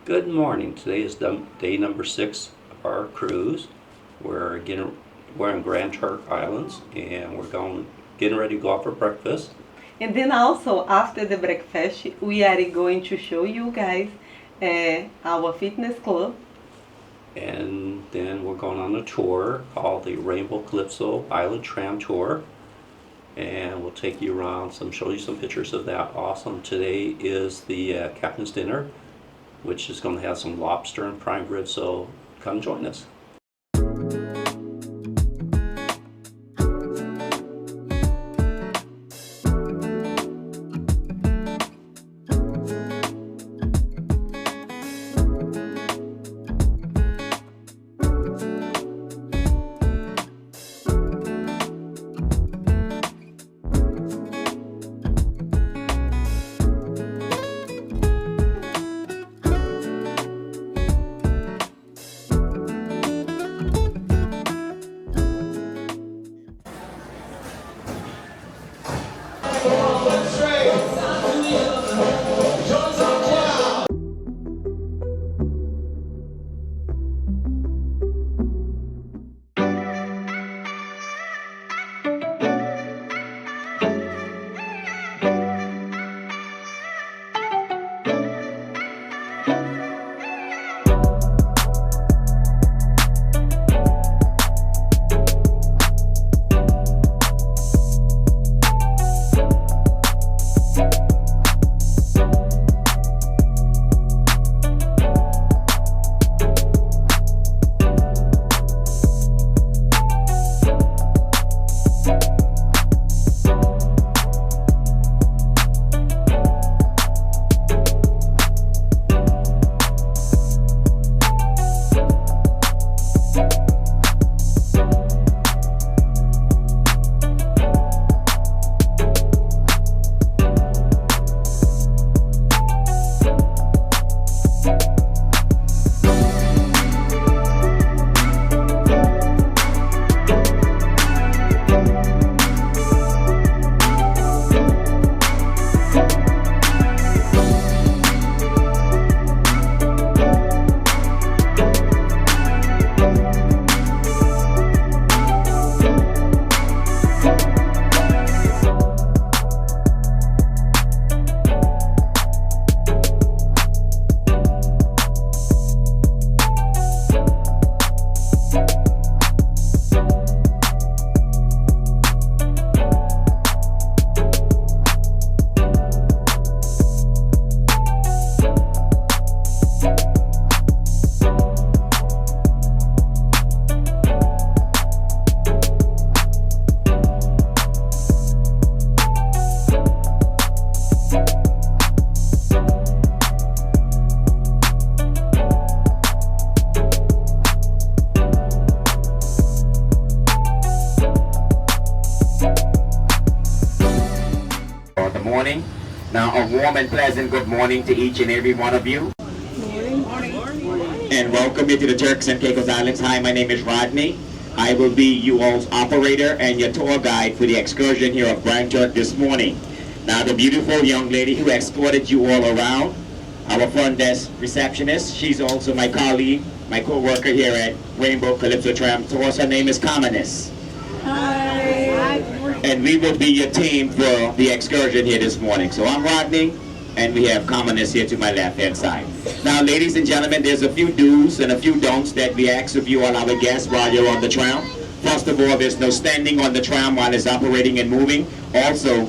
Good morning. Today is day number 6 of our cruise. We're in Grand Turk Islands, and we're getting ready to go out for breakfast. And then also after the breakfast, we are going to show you guys our fitness club. And then we're going on a tour called the Rainbow Calypso Island Tram Tour. And we'll take you around, show you some pictures of that. Awesome. Today is the captain's dinner, which is going to have some lobster and prime rib, so come join us. Morning. Now a warm and pleasant good morning to each and every one of you. Morning. And welcome you to the Turks and Caicos Islands. Hi, my name is Rodney. I will be you all's operator and your tour guide for the excursion here of Grand Turk this morning. Now the beautiful young lady who escorted you all around, our front desk receptionist, she's also my colleague, my co-worker here at Rainbow Calypso Tram Tours. Her name is Commoness. And we will be your team for the excursion here this morning. So I'm Rodney, and we have Commoness here to my left-hand side. Now, ladies and gentlemen, there's a few do's and a few don'ts that we ask of you, all our guests, while you're on the tram. First of all, there's no standing on the tram while it's operating and moving. Also,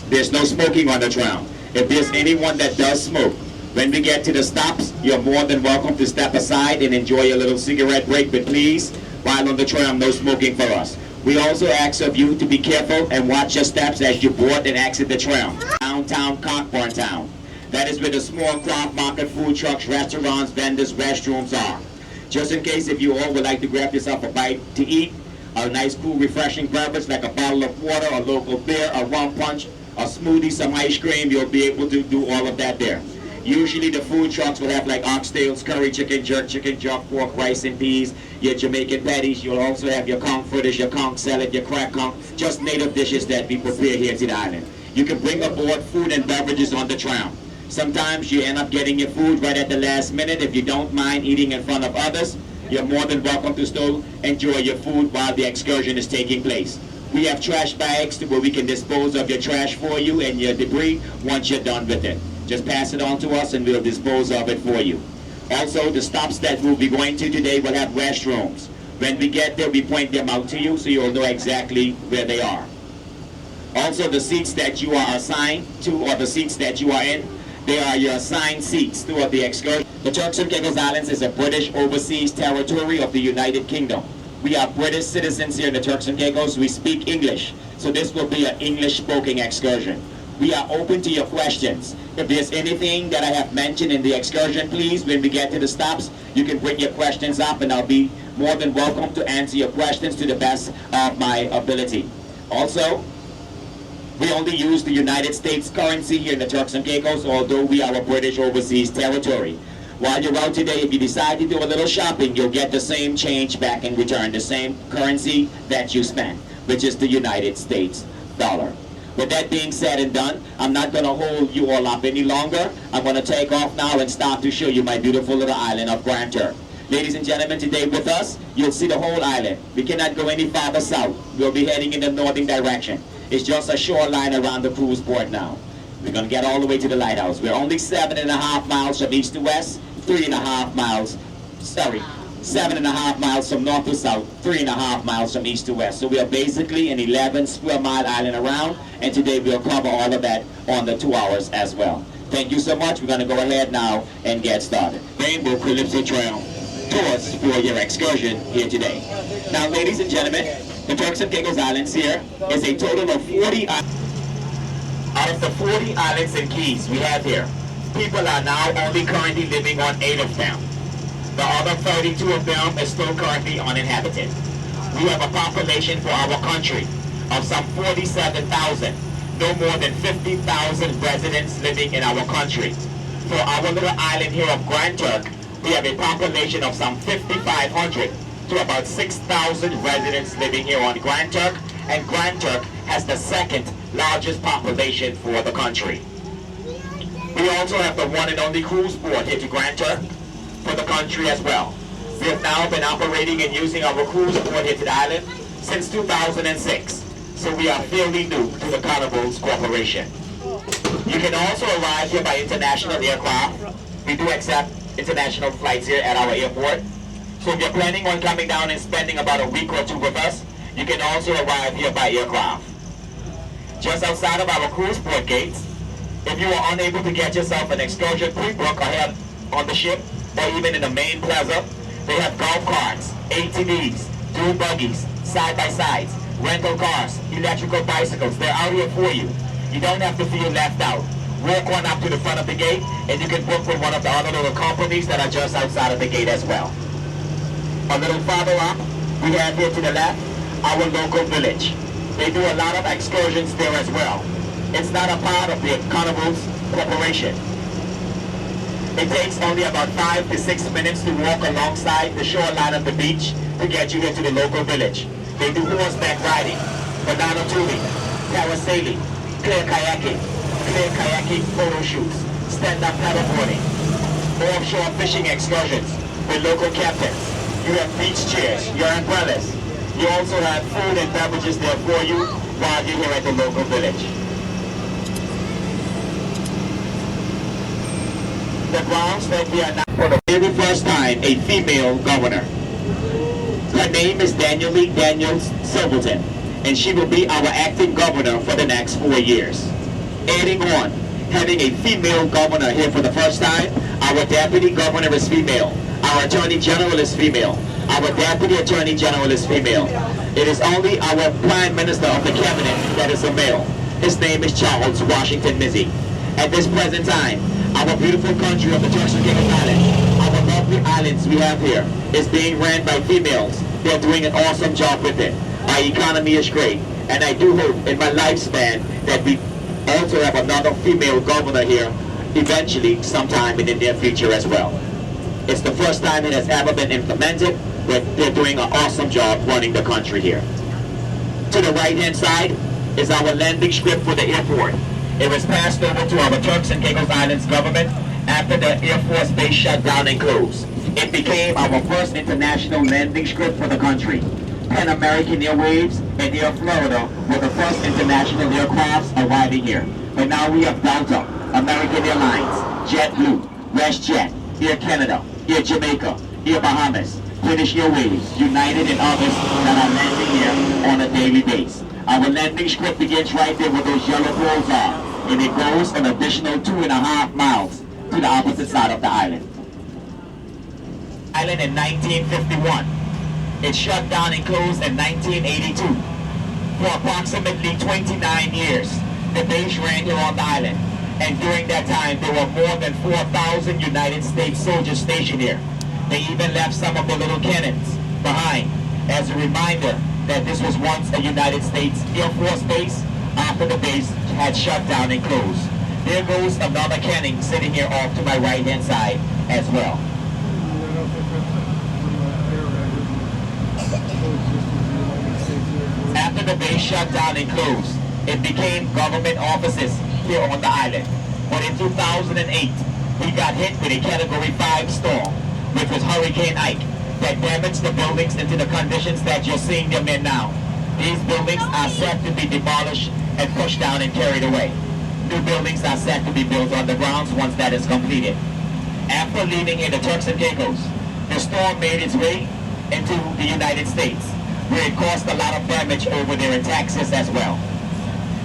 there's no smoking on the tram. If there's anyone that does smoke, when we get to the stops, you're more than welcome to step aside and enjoy your little cigarette break, but please, while on the tram, no smoking for us. We also ask of you to be careful and watch your steps as you board and exit the tram. Downtown Cockburn Town. That is where the small craft market, food trucks, restaurants, vendors, restrooms are. Just in case if you all would like to grab yourself a bite to eat, a nice cool refreshing beverage like a bottle of water, a local beer, a rum punch, a smoothie, some ice cream, you'll be able to do all of that there. Usually the food trucks will have like oxtails, curry, chicken jerk, chicken jump, pork, rice and peas, your Jamaican patties. You'll also have your conch fritters, your conch salad, your crack conch, just native dishes that we prepare here to the island. You can bring aboard food and beverages on the tram. Sometimes you end up getting your food right at the last minute. If you don't mind eating in front of others, you're more than welcome to still enjoy your food while the excursion is taking place. We have trash bags where we can dispose of your trash for you and your debris once you're done with it. Just pass it on to us and we'll dispose of it for you. Also, the stops that we'll be going to today will have restrooms. When we get there, we point them out to you so you'll know exactly where they are. Also, the seats that you are assigned to, or the seats that you are in, they are your assigned seats throughout the excursion. The Turks and Caicos Islands is a British overseas territory of the United Kingdom. We are British citizens here in the Turks and Caicos. We speak English, so this will be an English-spoken excursion. We are open to your questions. If there's anything that I have mentioned in the excursion, please, when we get to the stops, you can bring your questions up and I'll be more than welcome to answer your questions to the best of my ability. Also, we only use the United States currency here in the Turks and Caicos, although we are a British overseas territory. While you're out today, if you decide to do a little shopping, you'll get the same change back in return, the same currency that you spent, which is the United States dollar. With that being said and done, I'm not going to hold you all up any longer. I'm going to take off now and start to show you my beautiful little island of Grand Turk. Ladies and gentlemen, today with us, you'll see the whole island. We cannot go any farther south. We'll be heading in the northern direction. It's just a shoreline around the cruise port now. We're going to get all the way to the lighthouse. We're only 7.5 miles from east to west, 7.5 miles from north to south, 3.5 miles from east to west. So we are basically an 11 square mile island around, and today we'll cover all of that on the 2 hours as well. Thank you so much. We're going to go ahead now and get started. Rainbow Calypso Trail tours for your excursion here today. Now, ladies and gentlemen, the Turks and Caicos Islands here is a total of 40 islands. Out of the 40 islands and keys we have here, people are now only currently living on 8 of them. The other 32 of them is still currently uninhabited. We have a population for our country of some 47,000, no more than 50,000 residents living in our country. For our little island here of Grand Turk, we have a population of some 5,500 to about 6,000 residents living here on Grand Turk, and Grand Turk has the second largest population for the country. We also have the one and only cruise port here to Grand Turk for the country as well. We have now been operating and using our cruise port here to the island since 2006, so we are fairly new to the Carnival's Corporation. You can also arrive here by international aircraft. We do accept international flights here at our airport. So if you're planning on coming down and spending about a week or two with us, you can also arrive here by aircraft. Just outside of our cruise port gates, if you are unable to get yourself an excursion pre-book ahead on the ship, or even in the main plaza, they have golf carts, ATVs, dune buggies, side-by-sides, rental cars, electrical bicycles. They're out here for you. You don't have to feel left out. Walk on up to the front of the gate, and you can book with one of the other little companies that are just outside of the gate as well. A little farther up, we have here to the left, our local village. They do a lot of excursions there as well. It's not a part of the Carnival's Corporation. It takes only about 5 to 6 minutes to walk alongside the shoreline of the beach to get you here to the local village. They do horseback riding, banana tubing, parasailing, clear kayaking photo shoots, stand-up paddleboarding, offshore fishing excursions with local captains. You have beach chairs, your umbrellas. You also have food and beverages there for you while you're here at the local village. The grounds that we are now for the very first time a female governor. Her name is Danielle Silverton, and she will be our acting governor for the next 4 years. Adding on, having a female governor here for the first time, our deputy governor is female, our attorney general is female, our deputy attorney general is female. It is only our prime minister of the cabinet that is a male. His name is Charles Washington Mizzy. At this present time, our beautiful country of the Turks and Caicos Islands, our lovely islands we have here, is being ran by females. They're doing an awesome job with it. Our economy is great, and I do hope in my lifespan that we also have another female governor here eventually sometime in the near future as well. It's the first time it has ever been implemented, but they're doing an awesome job running the country here. To the right hand side is our landing strip for the airport. It was passed over to our Turks and Caicos Islands government after the Air Force Base shut down and closed. It became our first international landing strip for the country. Pan American Airwaves and Air Florida were the first international aircrafts arriving here. But now we have Delta, American Airlines, JetBlue, WestJet, Air Canada, Air Jamaica, Air Bahamas, British Airways, United and others that are landing here on a daily basis. Our landing strip begins right there where those yellow poles are, and it goes an additional 2.5 miles to the opposite side of the island. Island in 1951. It shut down and closed in 1982. For approximately 29 years, the base ran here on the island, and during that time there were more than 4,000 United States soldiers stationed here. They even left some of the little cannons behind as a reminder that this was once a United States Air Force base after the base had shut down and closed. There goes another cannon sitting here off to my right hand side as well. After the base shut down and closed, it became government offices here on the island. But in 2008, we got hit with a Category 5 storm, which was Hurricane Ike, that damaged the buildings into the conditions that you're seeing them in now. These buildings are set to be demolished and pushed down and carried away. New buildings are set to be built on the grounds once that is completed. After leaving here the Turks and Caicos, the storm made its way into the United States, where it caused a lot of damage over there in Texas as well.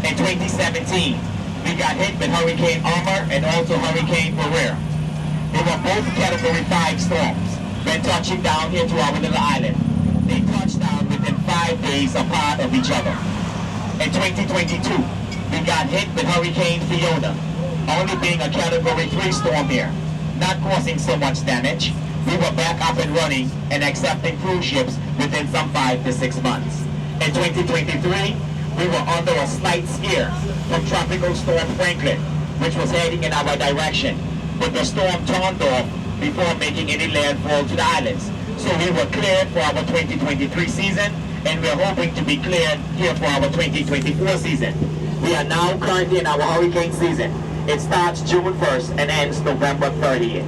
In 2017, we got hit with Hurricane Irma and also Hurricane Maria. They were both Category 5 storms when touching down here to our little island. They touched down within 5 days apart of each other. In 2022, we got hit with Hurricane Fiona, only being a Category 3 storm here, not causing so much damage. We were back up and running and accepting cruise ships within some 5 to 6 months. In 2023, we were under a slight scare from Tropical Storm Franklin, which was heading in our direction, but the storm turned off before making any landfall to the islands. So we were cleared for our 2023 season, and we're hoping to be cleared here for our 2024 season. We are now currently in our hurricane season. It starts June 1st and ends November 30th.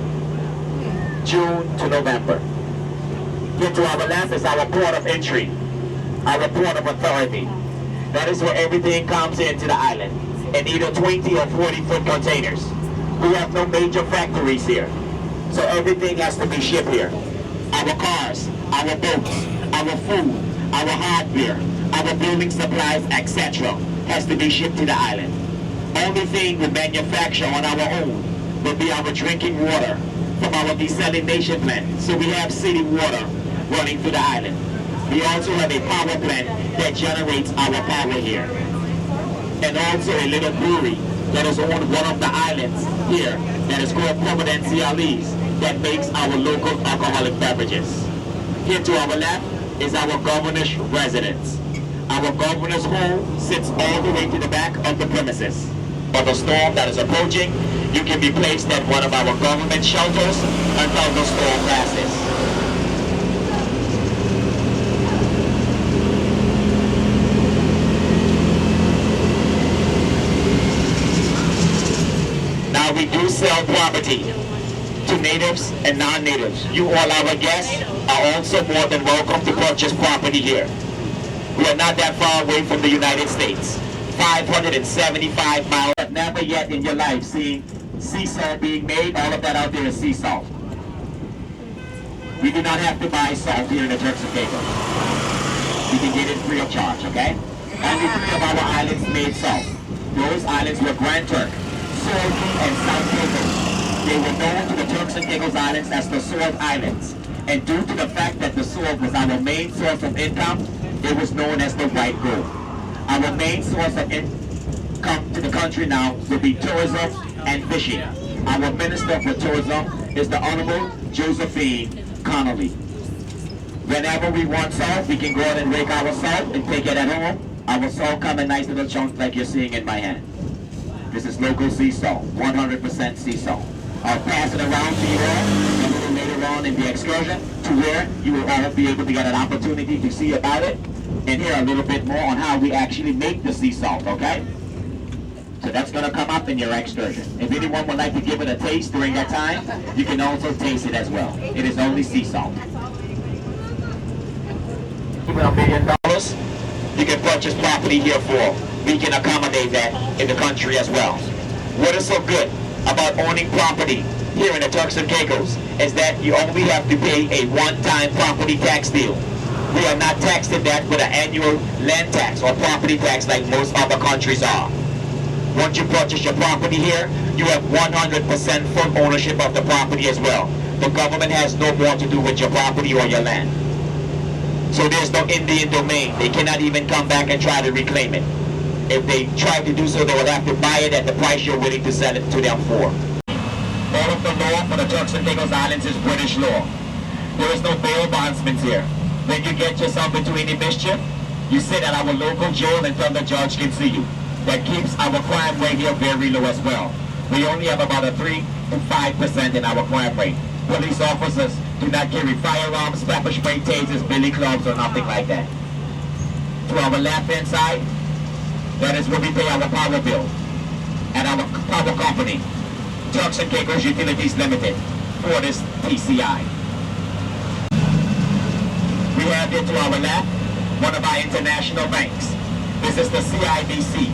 June to November. Here to our left is our port of entry, our port of authority. That is where everything comes into the island in either 20 or 40-foot containers. We have no major factories here, so everything has to be shipped here. Our cars, our boats, our food, our hardware, our building supplies, etc. has to be shipped to the island. Only thing we manufacture on our own will be our drinking water from our desalination plant, so we have city water running through the island. We also have a power plant that generates our power here. And also a little brewery that is on one of the islands here that is called Providenciales that makes our local alcoholic beverages. Here to our left is our governor's residence. Our governor's home sits all the way to the back of the premises. For the storm that is approaching, you can be placed at one of our government shelters until the storm passes. Now we do sell property to natives and non-natives. You all our guests are also more than welcome to purchase property here. We are not that far away from the United States. 575 miles. But never yet in your life seen sea salt being made. All of that out there is sea salt. We do not have to buy salt here in the Turks and Caicos. You can get it free of charge, okay? Only 3 of our islands made salt. Those islands were Grand Turk, Salty, and South Caicos. They were known to the Turks and Caicos Islands as the Salt Islands. And due to the fact that the salt was our main source of income, it was known as the white gold. Our main source of income to the country now will be tourism and fishing. Our Minister for Tourism is the Honorable Josephine Connolly. Whenever we want salt, we can go out and rake our salt and take it at home. Our salt come in nice little chunks like you're seeing in my hand. This is local sea salt, 100% sea salt. I'll pass it around to you all a little later on in the excursion to where you will all be able to get an opportunity to see about it and hear a little bit more on how we actually make the sea salt, okay? So that's going to come up in your excursion. If anyone would like to give it a taste during that time, you can also taste it as well. It is only sea salt. Even $1 million, you can purchase property here for. We can accommodate that in the country as well. What is so good about owning property here in the Turks and Caicos is that you only have to pay a one-time property tax deal. We are not taxed in that with an annual land tax or property tax like most other countries are. Once you purchase your property here, you have 100% full ownership of the property as well. The government has no more to do with your property or your land. So there's no Indian domain. They cannot even come back and try to reclaim it. If they try to do so, they will have to buy it at the price you're willing to sell it to them for. All of the law for the Turks and Caicos Islands is British law. There is no bail bondsmen here. When you get yourself into any mischief, you sit at our local jail until the judge can see you. That keeps our crime rate here very low as well. We only have about a 3 to 5% in our crime rate. Police officers do not carry firearms, pepper spray, tasers, billy clubs, or nothing like that. To our left-hand side, that is where we pay our power bill at our power company, Turks and Caicos Utilities Limited, for this TCI. We have here to our left one of our international banks. This is the CIBC,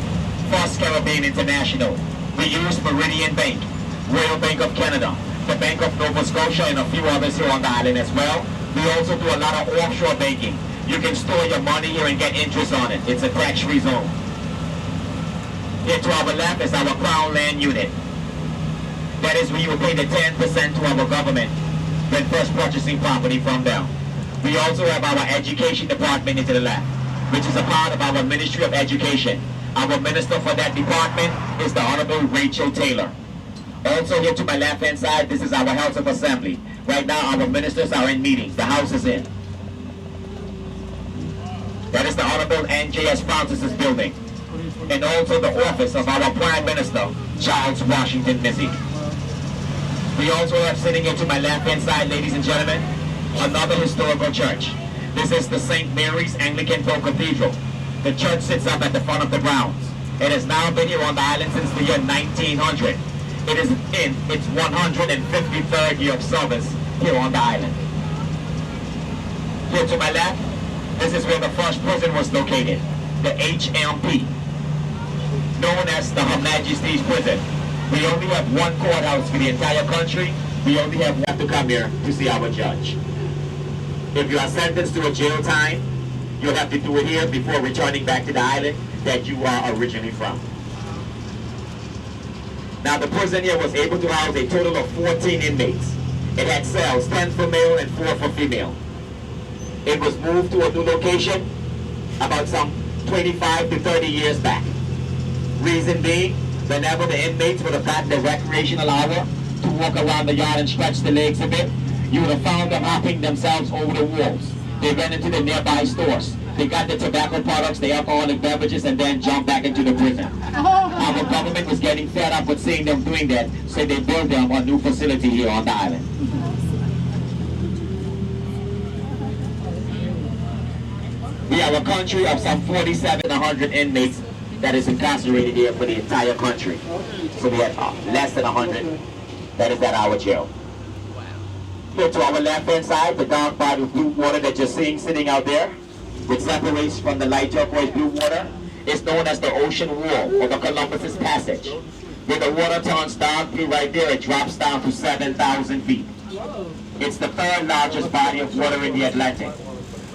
First Caribbean International. We use Meridian Bank, Royal Bank of Canada, the Bank of Nova Scotia, and a few others here on the island as well. We also do a lot of offshore banking. You can store your money here and get interest on it. It's a tax-free zone. Here to our left is our Crown Land Unit. That is where you will pay the 10% to our government when first purchasing property from them. We also have our education department into the left, which is a part of our Ministry of Education. Our minister for that department is the Honorable Rachel Taylor. Also here to my left-hand side, this is our House of Assembly. Right now our ministers are in meetings. The House is in. That is the Honorable N.J.S. Francis's building. And also the office of our Prime Minister, Charles Washington Missy. We also have sitting here to my left-hand side, ladies and gentlemen, another historical church. This is the St. Mary's Anglican Folk Cathedral. The church sits up at the front of the grounds. It has now been here on the island since the year 1900. It is in its 153rd year of service here on the island. Here to my left, this is where the first prison was located, the HMP, known as the Her Majesty's Prison. We only have one courthouse for the entire country. We only have one to come here to see our judge. If you are sentenced to a jail time, you'll have to do it here before returning back to the island that you are originally from. Now the prison here was able to house a total of 14 inmates. It had cells, 10 for male and 4 for female. It was moved to a new location about some 25 to 30 years back. Reason being, whenever the inmates would have gotten the recreational hour to walk around the yard and stretch the legs a bit, you would have found them hopping themselves over the walls. They went into the nearby stores. They got the tobacco products, the alcoholic beverages, and then jumped back into the prison. Our government was getting fed up with seeing them doing that, so they built them a new facility here on the island. We are a country of some 4,700 inmates that is incarcerated here for the entire country. So we have less than 100 that is at our jail. Here to our left-hand side, the dark body of blue water that you're seeing sitting out there, which separates from the light turquoise blue water, is known as the Ocean Wall, or the Columbus's Passage. When the water turns dark blue right there, it drops down to 7,000 feet. It's the third largest body of water in the Atlantic.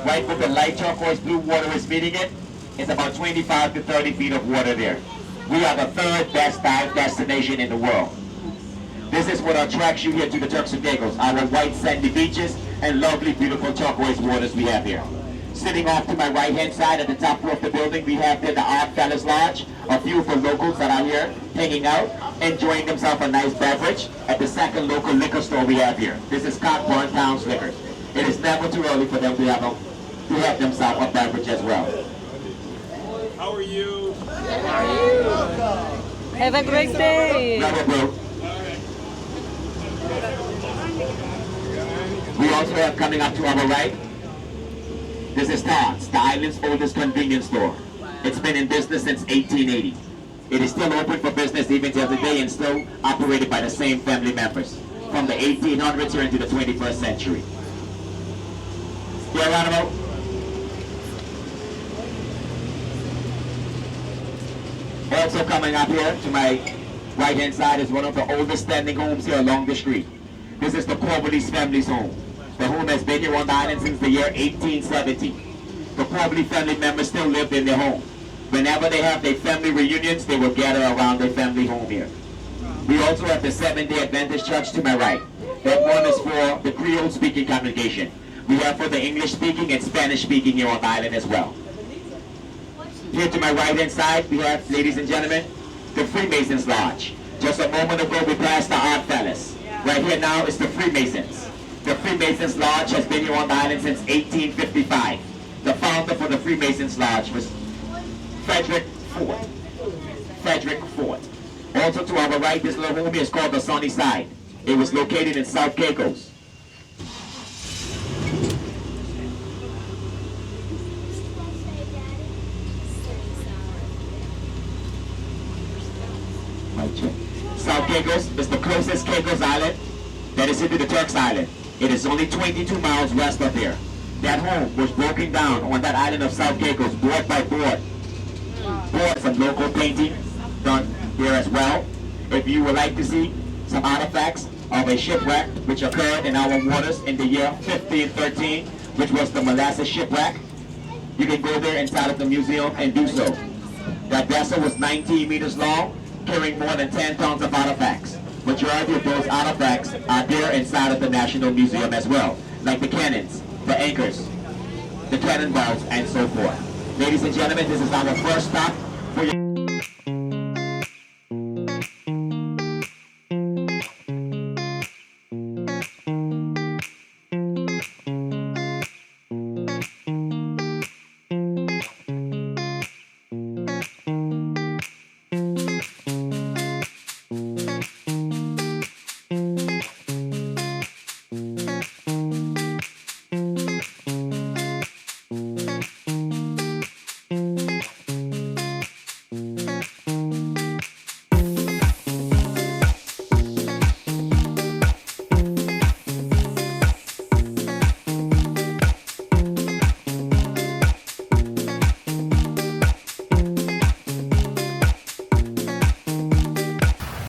Right where the light turquoise blue water is meeting it, it's about 25 to 30 feet of water there. We are the third best dive destination in the world. This is what attracts you here to the Turks and Caicos, our white sandy beaches and lovely beautiful turquoise waters we have here. Sitting off to my right hand side at the top floor of the building, we have there the Odd Fellas Lodge, a few of the locals that are here hanging out, enjoying themselves a nice beverage at the second local liquor store we have here. This is Cockburn Towns Liquor. It is never too early for them to have themselves a beverage as well. How are you? Have a great day. We also have coming up to our right, this is Todd's, the island's oldest convenience store. It's been in business since 1880. It is still open for business even till today and still operated by the same family members from the 1800s here into the 21st century. Yeah, Geronimo? Also coming up here to my right-hand side is one of the oldest standing homes here along the street. This is the Corvallis family's home. The home has been here on the island since the year 1870. The Corvallis family members still lived in their home. Whenever they have their family reunions, they will gather around their family home here. We also have the Seventh-day Adventist Church to my right. That one is for the Creole-speaking congregation. We have for the English-speaking and Spanish-speaking here on the island as well. Here to my right-hand side, we have, ladies and gentlemen, the Freemasons Lodge. Just a moment ago, we passed the Odd Fellas. Right here now is the Freemasons. The Freemasons Lodge has been here on the island since 1855. The founder for the Freemasons Lodge was Frederick Ford. Frederick Ford. Also to our right, this little home here is called the Sunny Side. It was located in South Caicos. South Caicos is the closest Caicos island that is into the Turks Island. It is only 22 miles west of here. That home was broken down on that island of South Caicos, board by board. Some local painting done here as well. If you would like to see some artifacts of a shipwreck which occurred in our waters in the year 1513, which was the Molasses shipwreck, you can go there inside of the museum and do so. That vessel was 19 meters long, carrying more than 10 tons of artifacts. Majority of those artifacts are there inside of the National Museum as well, like the cannons, the anchors, the cannonballs, and so forth. Ladies and gentlemen, this is our first stop for your...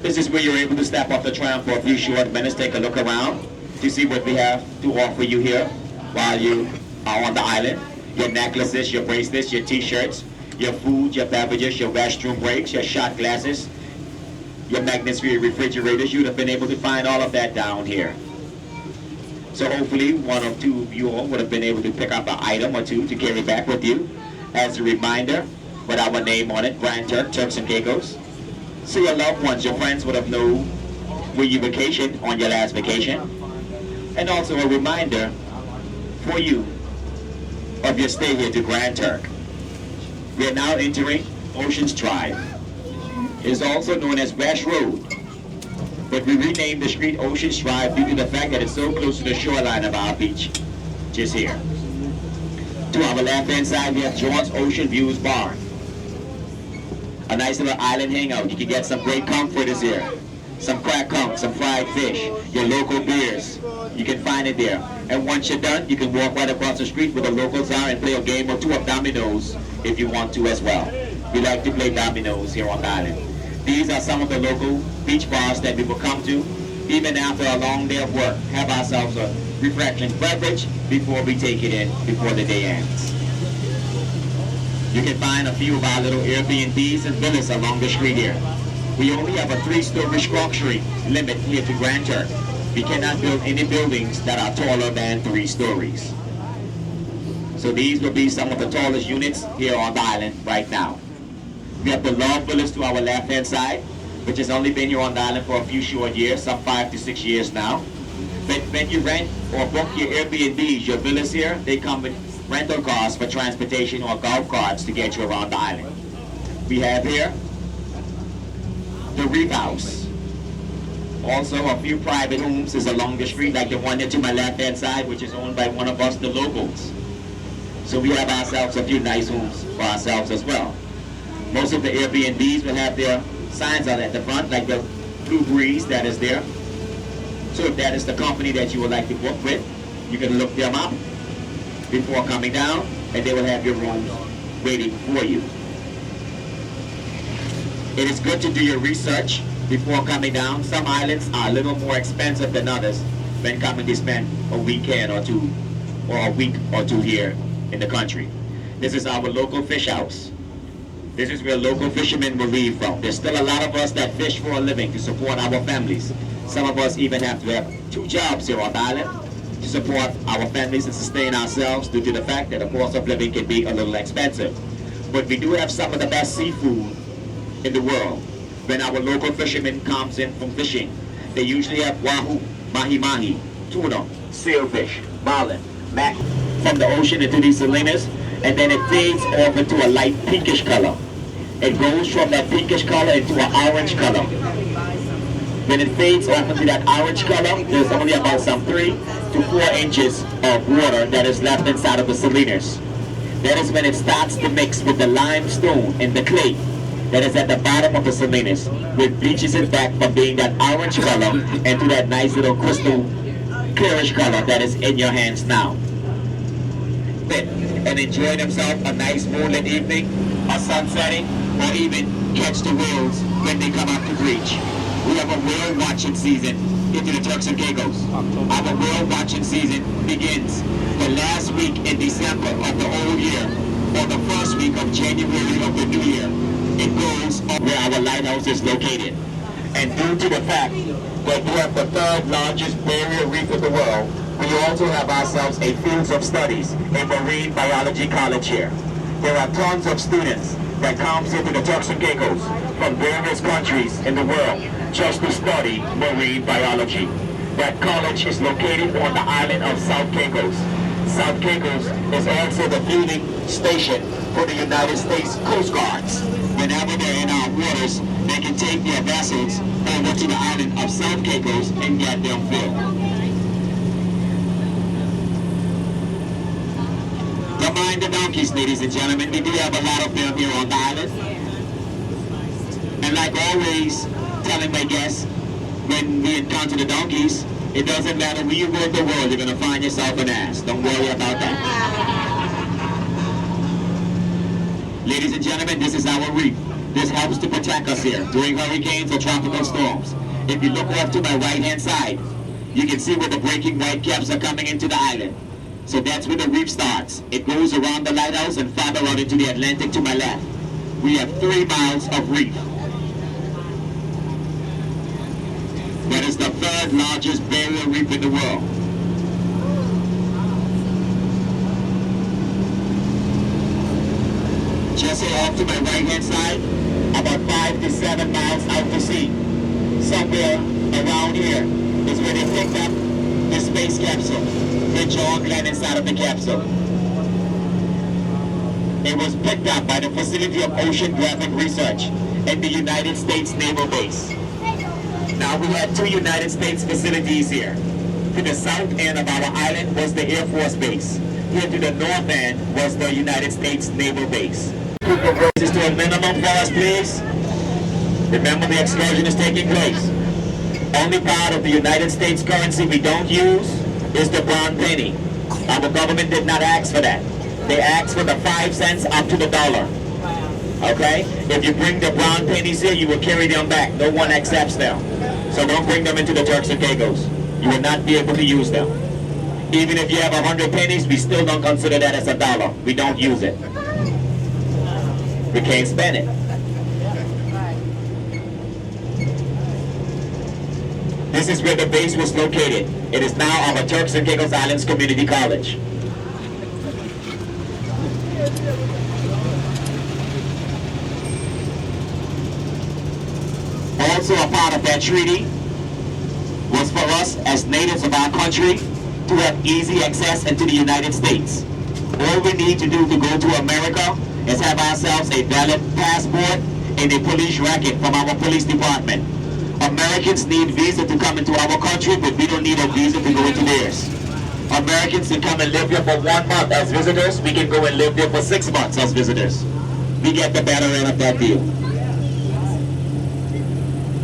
This is where you're able to step off the tram for a few short minutes, take a look around to see what we have to offer you here while you are on the island. Your necklaces, your bracelets, your t-shirts, your food, your beverages, your restroom breaks, your shot glasses, your magnets for your refrigerators. You'd have been able to find all of that down here. So hopefully one or two of you all would have been able to pick up an item or two to carry back with you as a reminder with our name on it, Grand Turk, Turks and Caicos. So your loved ones, your friends would have known where you vacationed on your last vacation. And also a reminder for you of your stay here to Grand Turk. We are now entering Oceans Drive. It is also known as West Road, but we renamed the street Oceans Drive due to the fact that it's so close to the shoreline of our beach, just here. To our left-hand side, we have John's Ocean Views Bar. A nice little island hangout. You can get some great comforters here. Some crack conch, some fried fish, your local beers. You can find it there. And once you're done, you can walk right across the street where the locals are and play a game or two of dominoes if you want to as well. We like to play dominoes here on the island. These are some of the local beach bars that we will come to even after a long day of work. Have ourselves a refreshing beverage before we take it in, before the day ends. You can find a few of our little Airbnbs and villas along the street here. We only have a 3-story structure limit here to Grand Turk. We cannot build any buildings that are taller than 3 stories. So these will be some of the tallest units here on the island right now. We have the Love Villas to our left-hand side, which has only been here on the island for a few short years, some 5 to 6 years now. But when you rent or book your Airbnbs, your villas here, they come with rental cars for transportation or golf carts to get you around the island. We have here the Reef House. Also a few private homes is along the street, like the one there to my left-hand side, which is owned by one of us, the locals. So we have ourselves a few nice homes for ourselves as well. Most of the Airbnbs will have their signs out at the front, like the Blue Breeze that is there. So if that is the company that you would like to book with, you can look them up before coming down, and they will have your rooms waiting for you. It is good to do your research before coming down. Some islands are a little more expensive than others when coming to spend a weekend or two, or a week or two here in the country. This is our local fish house. This is where local fishermen will leave from. There's still a lot of us that fish for a living to support our families. Some of us even have to have 2 jobs here on the island to support our families and sustain ourselves due to the fact that the cost of living can be a little expensive. But we do have some of the best seafood in the world. When our local fishermen comes in from fishing, they usually have wahoo, mahi-mahi, tuna, sailfish, marlin, mackerel from the ocean into these salinas, and then it fades off into a light pinkish color. It goes from that pinkish color into an orange color. When it fades off into that orange color, there's only about some 3 to 4 inches of water that is left inside of the salinas. That is when it starts to mix with the limestone and the clay that is at the bottom of the salinas, which bleaches it back from being that orange color into that nice little crystal clearish color that is in your hands now. And enjoy themselves a nice moonlit evening, a sunsetting, or even catch the whales when they come up to breach. We have a whale watching season into the Turks and Caicos. Our whale watching season begins the last week in December of the old year or the first week of January of the new year. It goes where our lighthouse is located. And due to the fact that we have the 3rd largest barrier reef in the world, we also have ourselves a field of studies, a marine biology college here. There are tons of students that comes into the Turks and Caicos from various countries in the world just to study marine biology. That college is located on the island of South Caicos. South Caicos is also the fielding station for the United States Coast Guards. Whenever they're in our waters, they can take their vessels over to the island of South Caicos and get them filled. Don't mind the donkeys, ladies and gentlemen. We do have a lot of them here on the island. And like always, telling my guests, when we encounter the donkeys, it doesn't matter where you go in the world, you're going to find yourself an ass. Don't worry about that. Ladies and gentlemen, this is our reef. This helps to protect us here during hurricanes or tropical storms. If you look off to my right-hand side, you can see where the breaking whitecaps are coming into the island. So that's where the reef starts. It goes around the lighthouse and farther out into the Atlantic to my left. We have 3 miles of reef. That is the 3rd largest barrier reef in the world. Just off to my right-hand side, about 5 to 7 miles out to sea. Somewhere around here is where they picked up the space capsule with John Glenn inside of the capsule. It was picked up by the Facility of Oceanographic Research at the United States Naval Base. Now we had 2 United States facilities here. To the south end of our island was the Air Force Base. Here to the north end was the United States Naval Base. Keep the voices to a minimum for us, please. Remember, the excursion is taking place. Only part of the United States currency we don't use is the brown penny. Our government did not ask for that. They asked for the 5 cents up to the dollar. Okay? If you bring the brown pennies here, you will carry them back. No one accepts them. So don't bring them into the Turks and Caicos. You will not be able to use them. Even if you have 100 pennies, we still don't consider that as a dollar. We don't use it. We can't spend it. This is where the base was located. It is now our Turks and Caicos Islands Community College. Also a part of that treaty was for us as natives of our country to have easy access into the United States. All we need to do to go to America is have ourselves a valid passport and a police record from our police department. Americans need visa to come into our country, but we don't need a visa to go into theirs. Americans can come and live here for 1 month as visitors. We can go and live there for 6 months as visitors. we get the better end of that deal.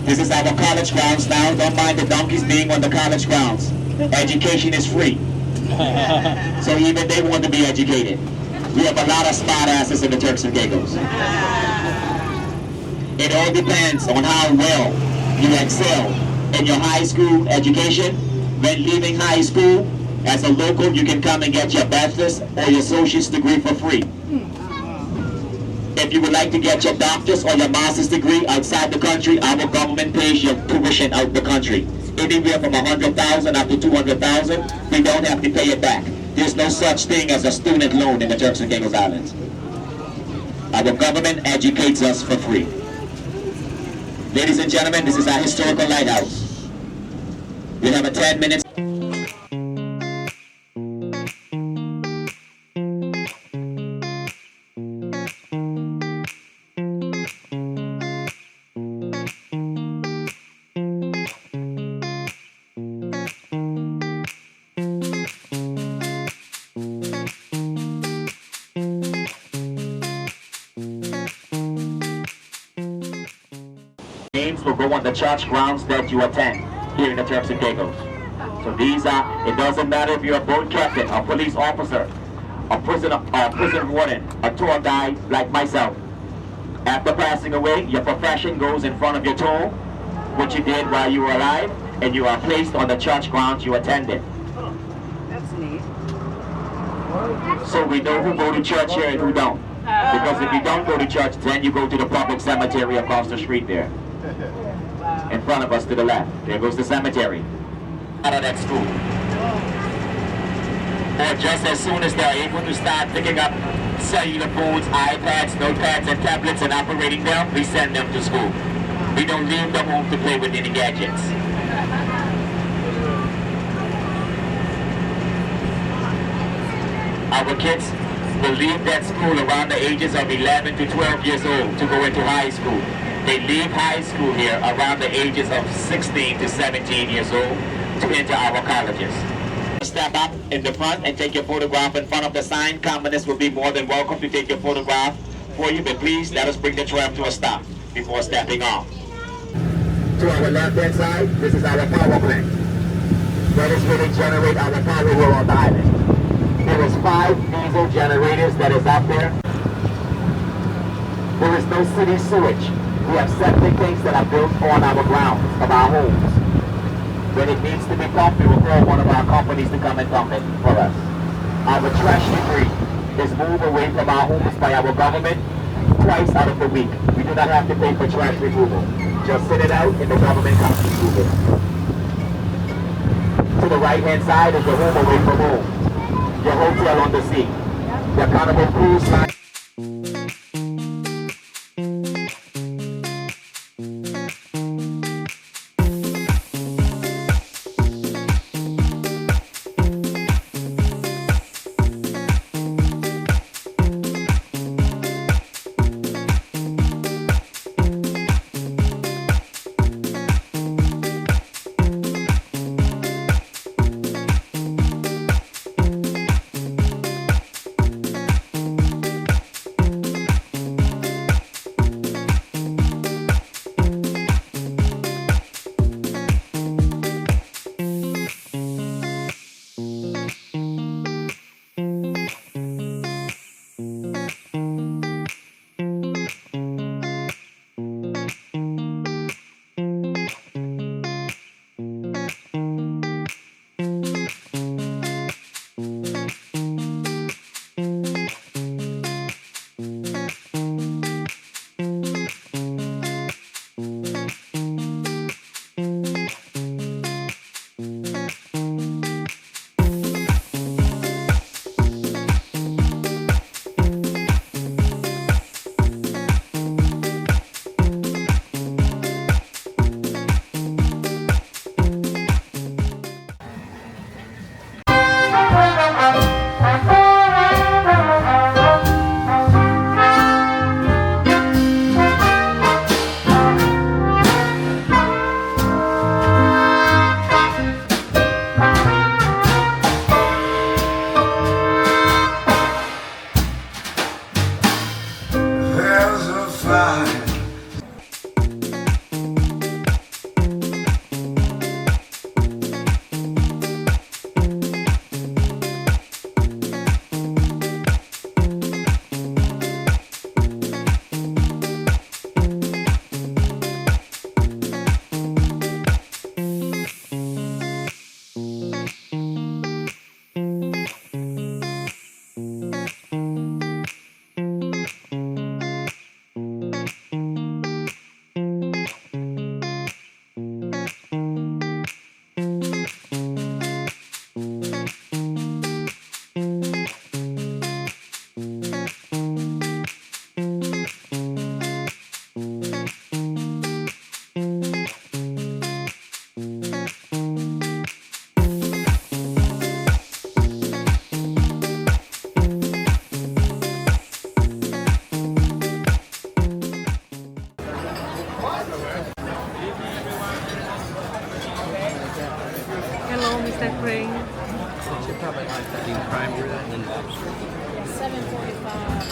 This is our college grounds now. Don't mind the donkeys being on the college grounds. Education is free. So even they want to be educated. We have a lot of smart asses in the Turks and Caicos. It all depends on how well you excel in your high school education. When leaving high school, as a local, you can come and get your bachelor's or your associate's degree for free. If you would like to get your doctor's or your master's degree outside the country, our government pays your tuition out the country. Anywhere from $100,000 up to $200,000, we don't have to pay it back. There's no such thing as a student loan in the Turks and Caicos Islands. Our government educates us for free. Ladies and gentlemen, this is our historical lighthouse. We have a 10 minutes. Names will go on the church grounds that you attend here in the Turks and Caicos. So these are, it doesn't matter if you're a boat captain, a police officer, a prison warden, a tour guide like myself. After passing away, your profession goes in front of your tomb, what you did while you were alive, and you are placed on the church grounds you attended. That's neat. So we know who go to church here and who don't. Because if you don't go to church, then you go to the public cemetery across the street there. In front of us to the left. There goes the cemetery. Out of that school. Or just as soon as they're able to start picking up cellular phones, iPads, notepads, and tablets and operating them, we send them to school. We don't leave them home to play with any gadgets. Our kids will leave that school around the ages of 11 to 12 years old to go into high school. They leave high school here around the ages of 16 to 17 years old to enter our colleges. Step up in the front and take your photograph in front of the sign. Commonists will be more than welcome to take your photograph for you, but please let us bring the tram to a stop before stepping off. To our left-hand side, this is our power plant. That is where they generate our power here on the island. There is 5 diesel generators that is out there. There is no city sewage. We have septic tanks that are built on our grounds of our homes. When it needs to be pumped, we will call one of our companies to come and pump it for us. Our trash debris is moved away from our homes by our government twice out of the week. We do not have to pay for trash removal. Just send it out and the government comes to move it. To the right-hand side is your home away from home. Your hotel on the sea. Your Carnival cruise line. Hello, Mr. Crane. Should probably like that in crime and 7:45.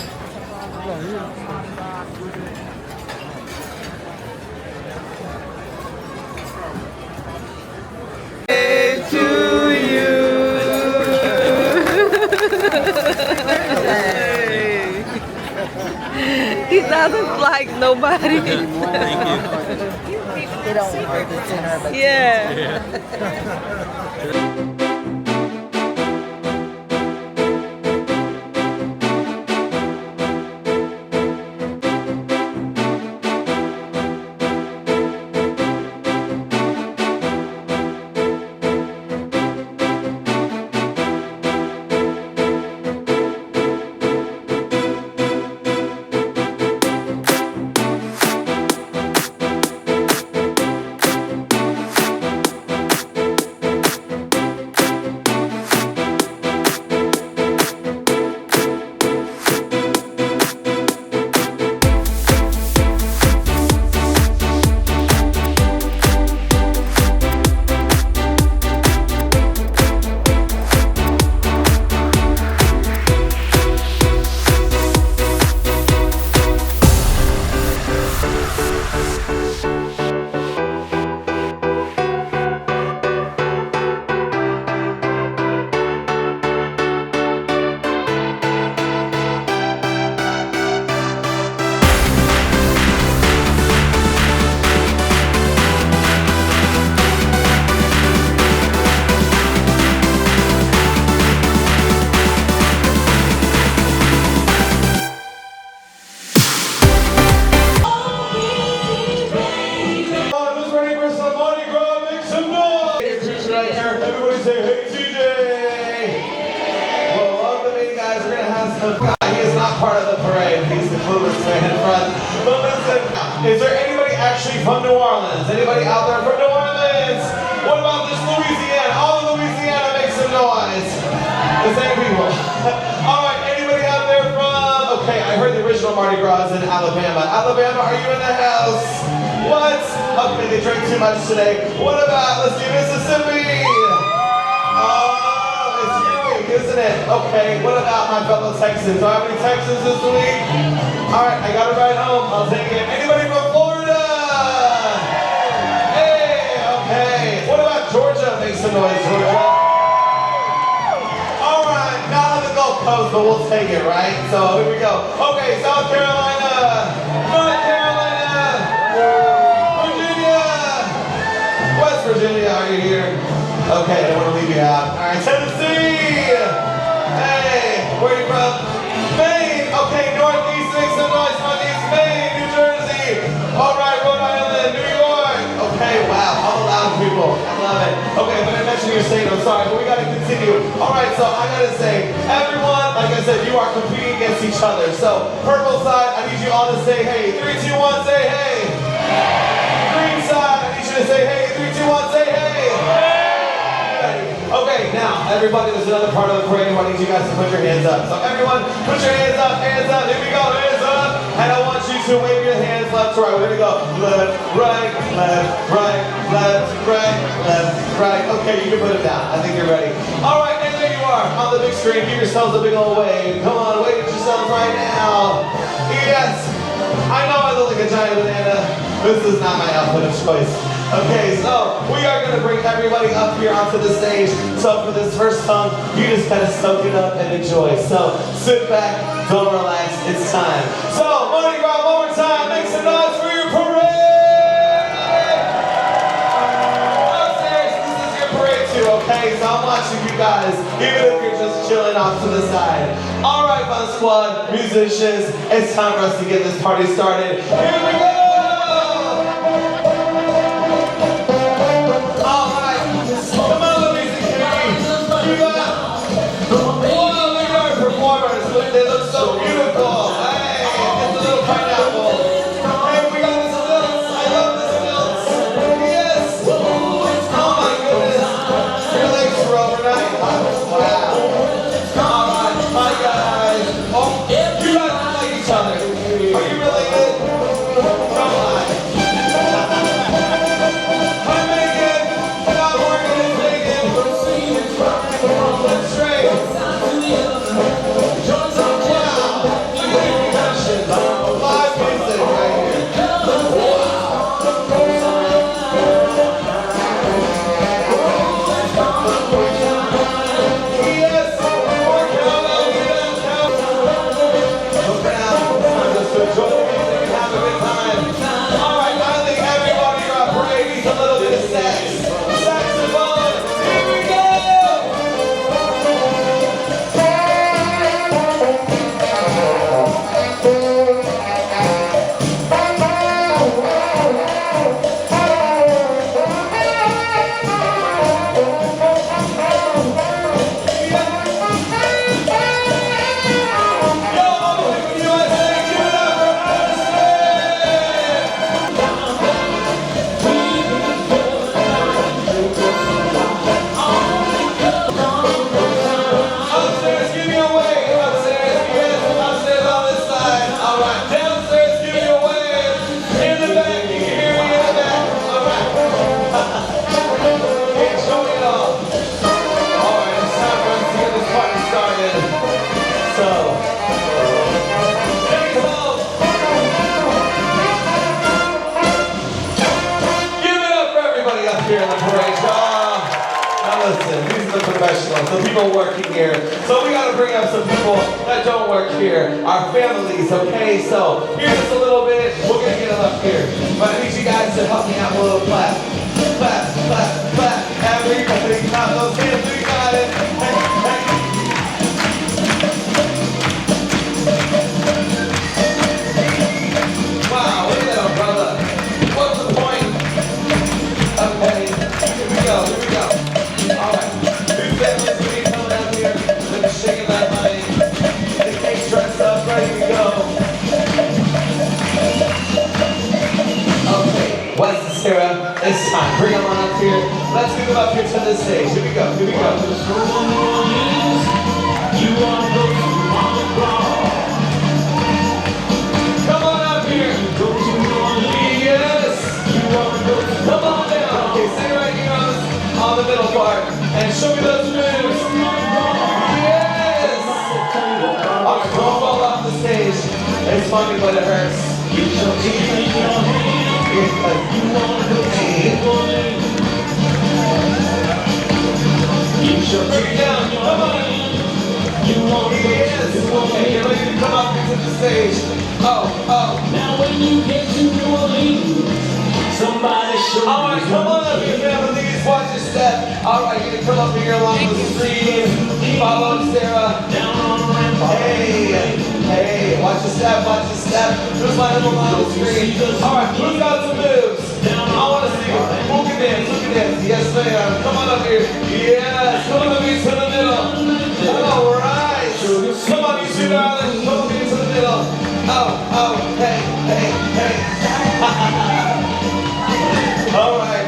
To you. He doesn't like nobody. Thank you. They don't wear the center of it. Yeah. He is not part of the parade. He's the clueless man in front. But listen, is there anybody actually from New Orleans? Anybody out there from New Orleans? What about this Louisiana? All of Louisiana, make some noise. The same people. All right, anybody out there from? Okay, I heard the original Mardi Gras in Alabama. Alabama, are you in the house? What? Okay, they drank too much today. What about? Let's do Mississippi. Isn't it? Okay, what about my fellow Texans? Do I have any Texans this week? Alright, I got it right home. I'll take it. Anybody from Florida? Hey, okay. What about Georgia? Make some noise, Georgia. Alright, not on the Gulf Coast, but we'll take it, right? So here we go. Okay, South Carolina, North Carolina, Virginia, West Virginia, are you here? Okay, I don't want to leave you out. Alright, Tennessee. Hey, where are you from? Maine. Okay, Northeast, make some noise. Northeast, Maine, New Jersey. All right, Rhode Island, New York. Okay, wow, all the loud people. I love it. Okay, but I mentioned your state. I'm sorry, but we got to continue. All right, so I got to say, everyone, like I said, you are competing against each other. So, purple side, I need you all to say hey. 3, 2, 1, say hey. Green side, I need you to say hey. 3, 2, 1, say hey. Okay, now, everybody, there's another part of the parade where I need you guys to put your hands up. So everyone, put your hands up, here we go, hands up. And I want you to wave your hands left to right. Here we go. Left, right, left, right, left, right, left, right. Okay, you can put it down. I think you're ready. All right, and there you are on the big screen. Give yourselves a big old wave. Come on, wave at yourselves right now. Yes, I know I look like a giant banana. This is not my outfit of choice. Okay, so we are going to bring everybody up here onto the stage. So for this first song, you just kind of soak it up and enjoy. So sit back, don't relax, it's time. So Mardi Gras, one more time, make some noise for your parade! Upstairs, this is your parade too, okay? Okay, so I'm watching you guys, even if you're just chilling off to the side. All right, Fun Squad, musicians, it's time for us to get this party started. Here we go! All right, come on, the music king. You got one of the yard performers. Look, they look so beautiful. Hey, it's a little pineapple. Hey, we got the stilts. I love the stilts. Yes. Oh my goodness. Your legs were overnight. Wow. All right, my guys. Oh, you guys like each other. Are you related? Come on. Hi, Megan. Not working is Megan. That's right. Wow. Look at the concussions. Live music right here. Yes. More countdown. Look out. Just enjoy the music and have a good time. All right, I think everybody got brave. Needs a little bit of sex. Saxophone. Here we go. Upstairs, give me a wave. Upstairs, yes. Upstairs on this side. All right. Downstairs, give me a wave. In the back, you can hear me in the back. All right. Can't show it all. All right, it's time for us to get this party started. So, take us home. Give it up for everybody up here in the parade. Now listen, these are the professionals, the people working here. So we gotta bring up some people that don't work here, our families, okay? So here's just a little bit, we're gonna get them up here. But I need you guys to help me out with a little clap. Clap, clap, clap. Everybody clap those hands, we got it. Hey, hey. Wow, look at that umbrella. What's the point? Okay, here we go, here we go. All right, new families will be coming out here. They're shaking that money. The cake's dressed up, ready to go. Okay, Wes, Sarah, it's time. Bring them on up here. Let's get them up here to the stage. Here we go, here we go. Come on up here. Yes. Come on down. Okay, stay right here on the middle part and show me those moves. Yes. All right, don't fall off the stage. It's funny, but it hurts. Bring it down. Come on. Yes. Okay, get ready to come up into the stage. Oh. Now when you get to New Orleans, somebody show All right, come on up here, families. Watch your step. All right, you're gonna come up here along the screen. Follow Sarah. Hey, watch your step, watch your step. Just line them along the screen. All right, who's got some moves? I want to see who can dance, who can dance. Yes, ma'am. Come on up here. Yes, come on up here to the middle. All right. Come on, you two darlings. Come up here to the middle. Oh, hey. All right.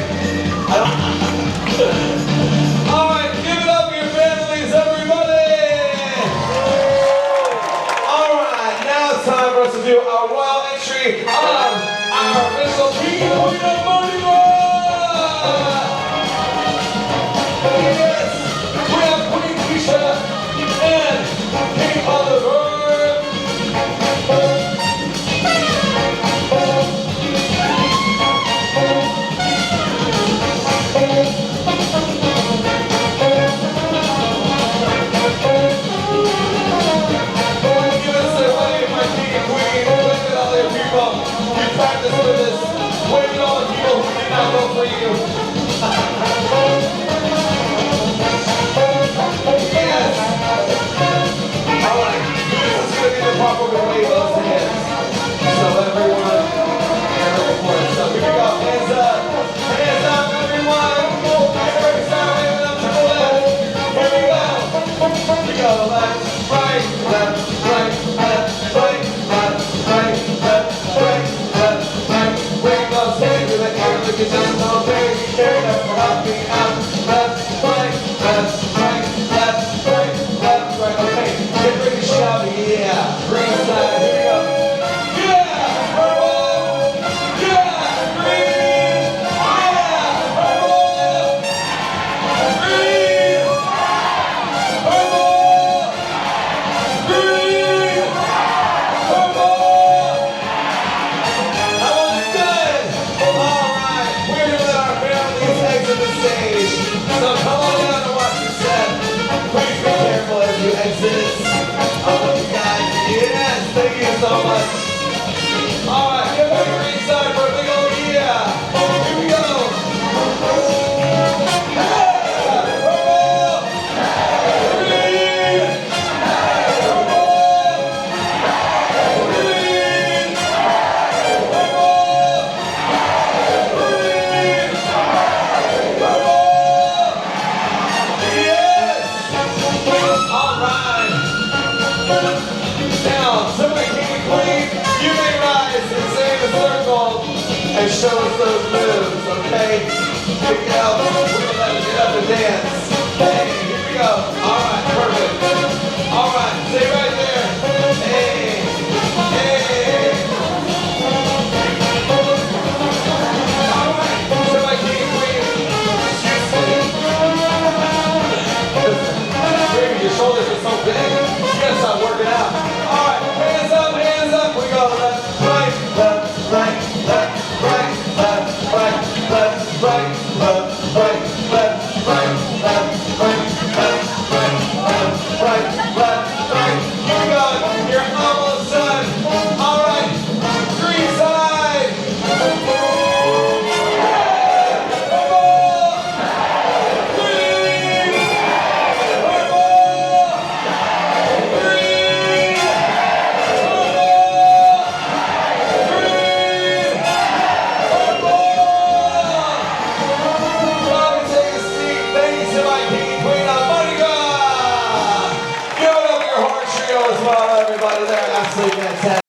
All right, give it up for your families, everybody. All right, now it's time for us to do our royal entry of our official show us those moves, okay? Miguel, we're gonna let you get up and dance. Hey, here we go. All right, perfect. All right, stay right there. Hey, hey. All right, so my king and queen. Baby, your shoulders are so big. You gotta stop working out. All right, hands up, hands up. We go left, right, left, right, left, right, left, right, left, right, left, right, left, right, left, right, left, right, left, right, left, right. Here we go. You're almost done. All right, green side. Everybody there, absolutely fantastic.